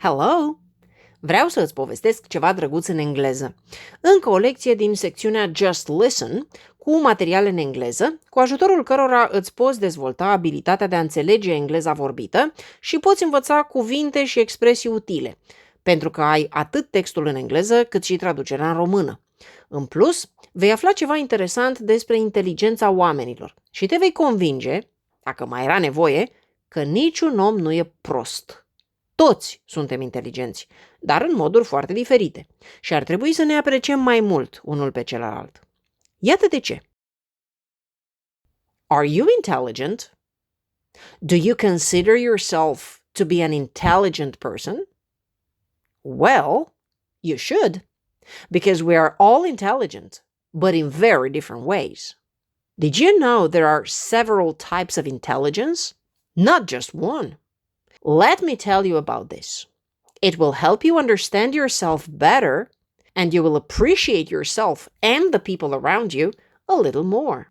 Hello! Vreau să îți povestesc ceva drăguț în engleză. Încă o lecție din secțiunea Just Listen, cu materiale în engleză, cu ajutorul cărora îți poți dezvolta abilitatea de a înțelege engleza vorbită și poți învăța cuvinte și expresii utile, pentru că ai atât textul în engleză cât și traducerea în română. În plus, vei afla ceva interesant despre inteligența oamenilor și te vei convinge, dacă mai era nevoie, că niciun om nu e prost. Toți suntem inteligenți, dar în moduri foarte diferite și ar trebui să ne apreciem mai mult unul pe celălalt. Iată de ce. Are you intelligent? Do you consider yourself to be an intelligent person? Well, you should, because we are all intelligent, but in very different ways. Did you know there are several types of intelligence? Not just one. Let me tell you about this. It will help you understand yourself better, and you will appreciate yourself and the people around you a little more.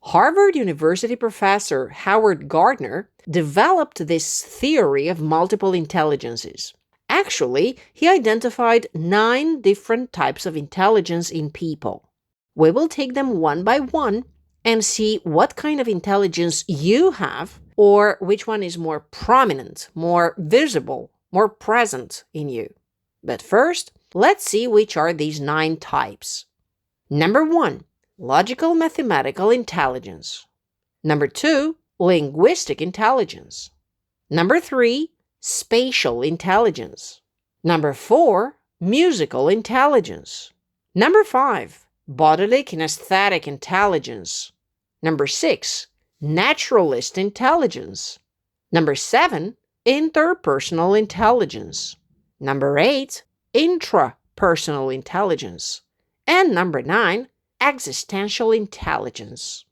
Harvard University professor Howard Gardner developed this theory of multiple intelligences. Actually, he identified 9 different types of intelligence in people. We will take them one by one and see what kind of intelligence you have, or which one is more prominent, more visible, more present in you. But first, let's see which are these 9 types. Number 1, logical mathematical intelligence. Number 2, linguistic intelligence. Number 3, spatial intelligence. Number 4, musical intelligence. Number 5, bodily kinesthetic intelligence. Number 6, naturalist intelligence. Number 7, interpersonal intelligence. Number 8, intrapersonal intelligence. And number 9, existential intelligence.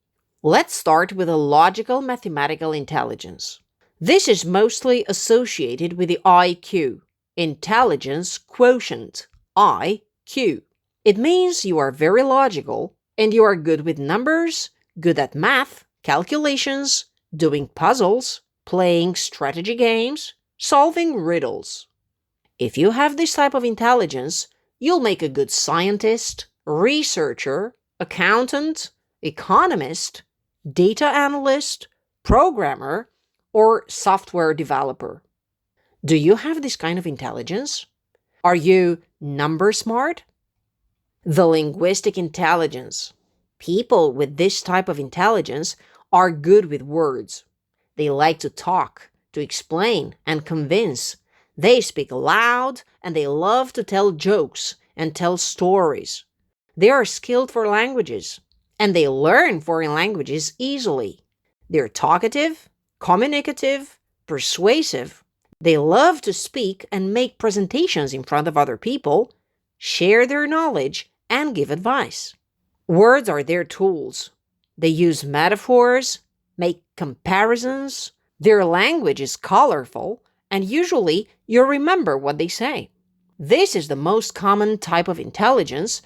Let's start with a logical mathematical intelligence. This is mostly associated with the IQ, intelligence quotient, IQ. It means you are very logical and you are good with numbers, good at math, calculations, doing puzzles, playing strategy games, solving riddles. If you have this type of intelligence, you'll make a good scientist, researcher, accountant, economist, data analyst, programmer, or software developer. Do you have this kind of intelligence? Are you number smart? The linguistic intelligence. People with this type of intelligence are good with words. They like to talk, to explain, and convince. They speak loud and they love to tell jokes and tell stories. They are skilled for languages and they learn foreign languages easily. They're talkative, communicative, persuasive. They love to speak and make presentations in front of other people, share their knowledge, and give advice. Words are their tools. They use metaphors, make comparisons. Their language is colorful, and usually you remember what they say. This is the most common type of intelligence,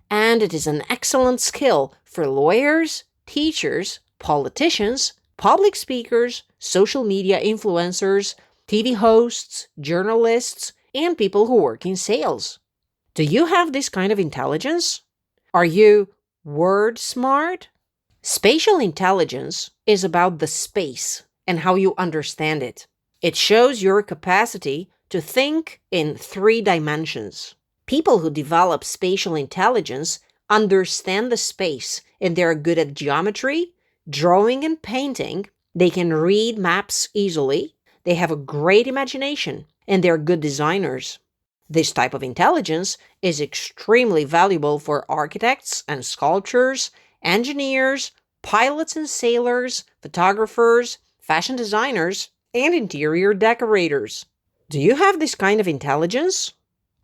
and it is an excellent skill for lawyers, teachers, politicians, public speakers, social media influencers, TV hosts, journalists, and people who work in sales. Do you have this kind of intelligence? Are you word smart? Spatial intelligence is about the space and how you understand it. It shows your capacity to think in 3 dimensions. People who develop spatial intelligence understand the space and they're good at geometry, drawing and painting. They can read maps easily. They have a great imagination and they're good designers. This type of intelligence is extremely valuable for architects and sculptors, engineers, pilots and sailors, photographers, fashion designers, and interior decorators. Do you have this kind of intelligence?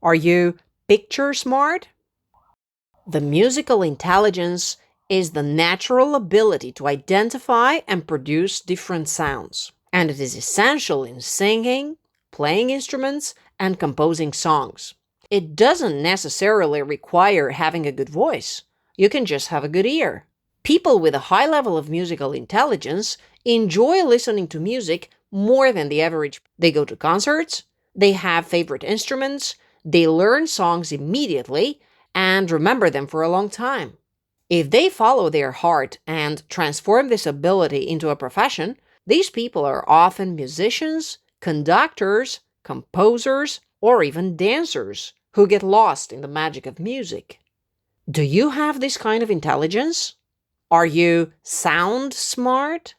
Are you picture smart? The musical intelligence is the natural ability to identify and produce different sounds, and it is essential in singing, playing instruments, and composing songs. It doesn't necessarily require having a good voice. You can just have a good ear. People with a high level of musical intelligence enjoy listening to music more than the average. They go to concerts, They have favorite instruments, they learn songs immediately, and remember them for a long time. If they follow their heart and transform this ability into a profession, these people are often musicians, conductors, composers, or even dancers who get lost in the magic of music. Do you have this kind of intelligence? Are you sound smart?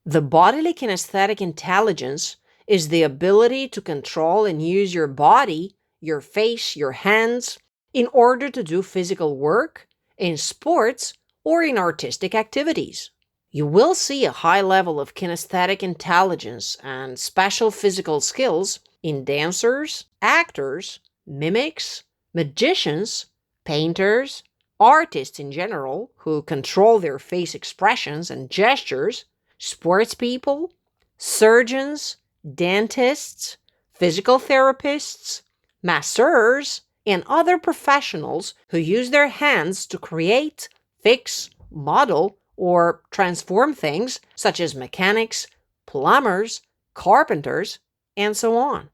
The bodily kinesthetic intelligence is the ability to control and use your body, your face, your hands, in order to do physical work, in sports, or in artistic activities. You will see a high level of kinesthetic intelligence and special physical skills in dancers, actors, mimics, magicians, painters, artists in general who control their face expressions and gestures, sports people, surgeons, dentists, physical therapists, masseurs, and other professionals who use their hands to create, fix, model, or transform things such as mechanics, plumbers, carpenters, and so on.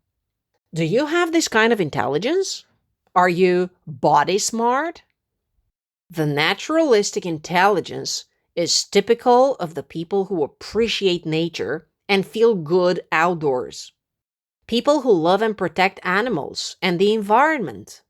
Do you have this kind of intelligence? Are you body smart? The naturalistic intelligence is typical of the people who appreciate nature and feel good outdoors. People who love and protect animals and the environment.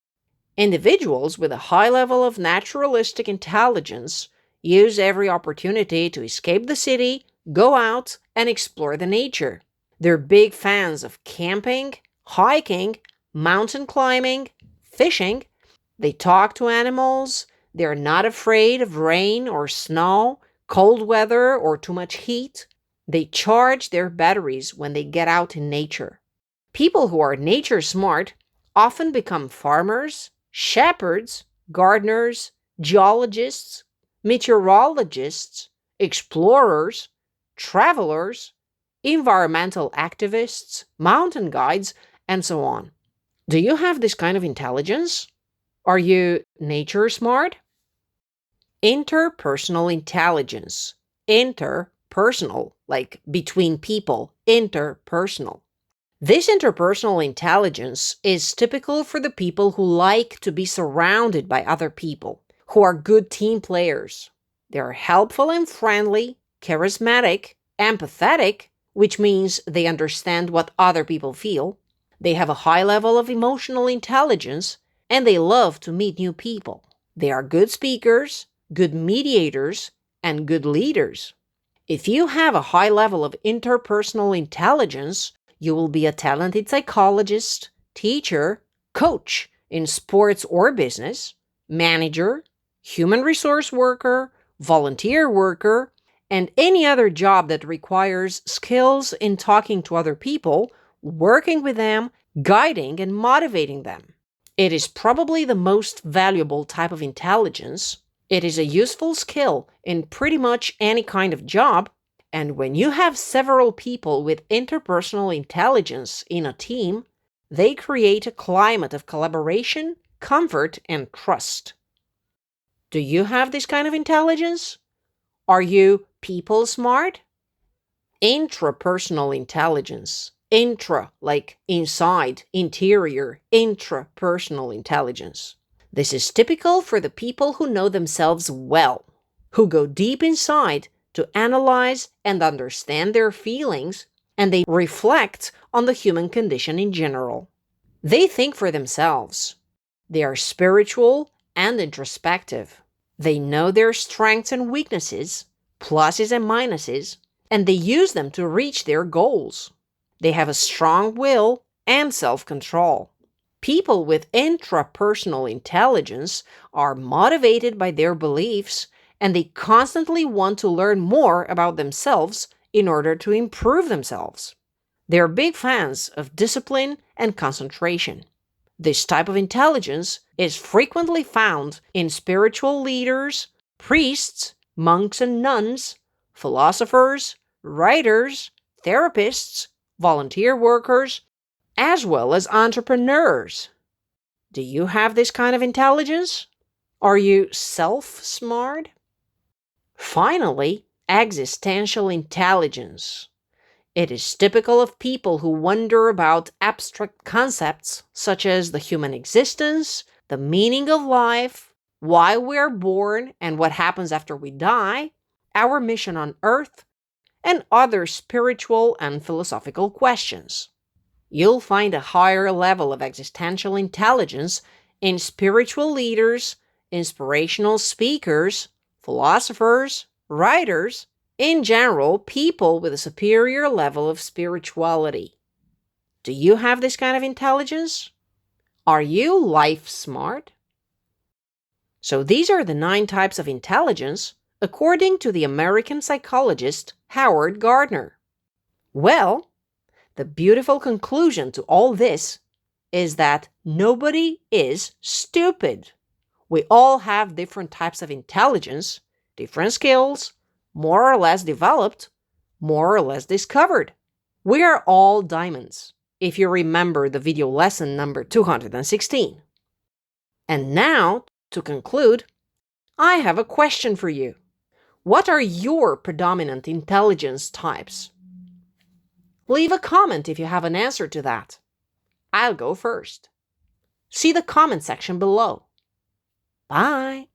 Individuals with a high level of naturalistic intelligence use every opportunity to escape the city, go out, and explore the nature. They're big fans of camping, hiking, mountain climbing, fishing. They talk to animals. They're not afraid of rain or snow, cold weather, or too much heat. They charge their batteries when they get out in nature. People who are nature smart often become farmers, shepherds, gardeners, geologists, meteorologists, explorers, travelers, environmental activists, mountain guides, and so on. Do you have this kind of intelligence? Are you nature smart? Interpersonal intelligence. Interpersonal, like between people, interpersonal. This interpersonal intelligence is typical for the people who like to be surrounded by other people, who are good team players. They are helpful and friendly, charismatic, empathetic, which means they understand what other people feel. They have a high level of emotional intelligence, and they love to meet new people. They are good speakers, good mediators, and good leaders. If you have a high level of interpersonal intelligence, you will be a talented psychologist, teacher, coach in sports or business, manager, human resource worker, volunteer worker, and any other job that requires skills in talking to other people, working with them, guiding and motivating them. It is probably the most valuable type of intelligence. It is a useful skill in pretty much any kind of job, and when you have several people with interpersonal intelligence in a team, they create a climate of collaboration, comfort, and trust. Do you have this kind of intelligence? Are you people smart? Intrapersonal intelligence. Intra, like inside, interior, intrapersonal intelligence. This is typical for the people who know themselves well, who go deep inside to analyze and understand their feelings, and they reflect on the human condition in general. They think for themselves. They are spiritual and introspective. They know their strengths and weaknesses, pluses and minuses, and they use them to reach their goals. They have a strong will and self-control. People with intrapersonal intelligence are motivated by their beliefs, and they constantly want to learn more about themselves in order to improve themselves. They're big fans of discipline and concentration. This type of intelligence is frequently found in spiritual leaders, priests, monks and nuns, philosophers, writers, therapists, volunteer workers, as well as entrepreneurs. Do you have this kind of intelligence? Are you self-smart? Finally, existential intelligence. It is typical of people who wonder about abstract concepts such as the human existence, the meaning of life, why we are born and what happens after we die, our mission on earth, and other spiritual and philosophical questions. You'll find a higher level of existential intelligence in spiritual leaders, inspirational speakers, philosophers, writers, in general, people with a superior level of spirituality. Do you have this kind of intelligence? Are you life smart? So these are the 9 types of intelligence according to the American psychologist Howard Gardner. Well, the beautiful conclusion to all this is that nobody is stupid. We all have different types of intelligence, different skills, more or less developed, more or less discovered. We are all diamonds, if you remember the video lesson number 216. And now, to conclude, I have a question for you. What are your predominant intelligence types? Leave a comment if you have an answer to that. I'll go first. See the comment section below. Bye.